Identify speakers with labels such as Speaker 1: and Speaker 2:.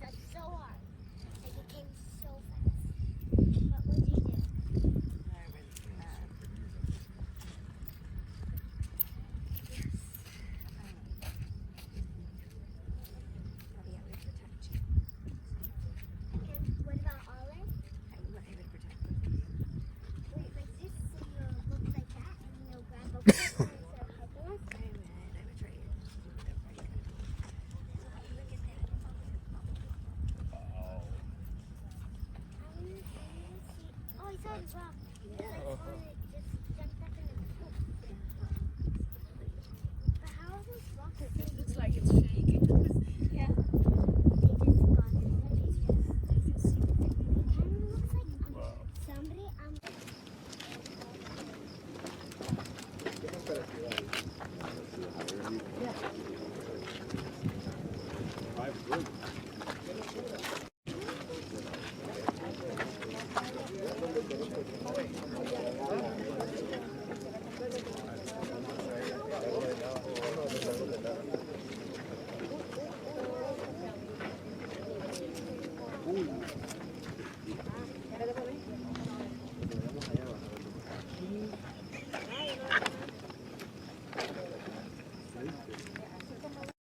Speaker 1: That's so hard. Like it came so fast. What would you do? And what about Olive? Wait, like this, so you'll look like that, and you'll grab a book instead of helping us? Oh, I saw the rock. It's like falling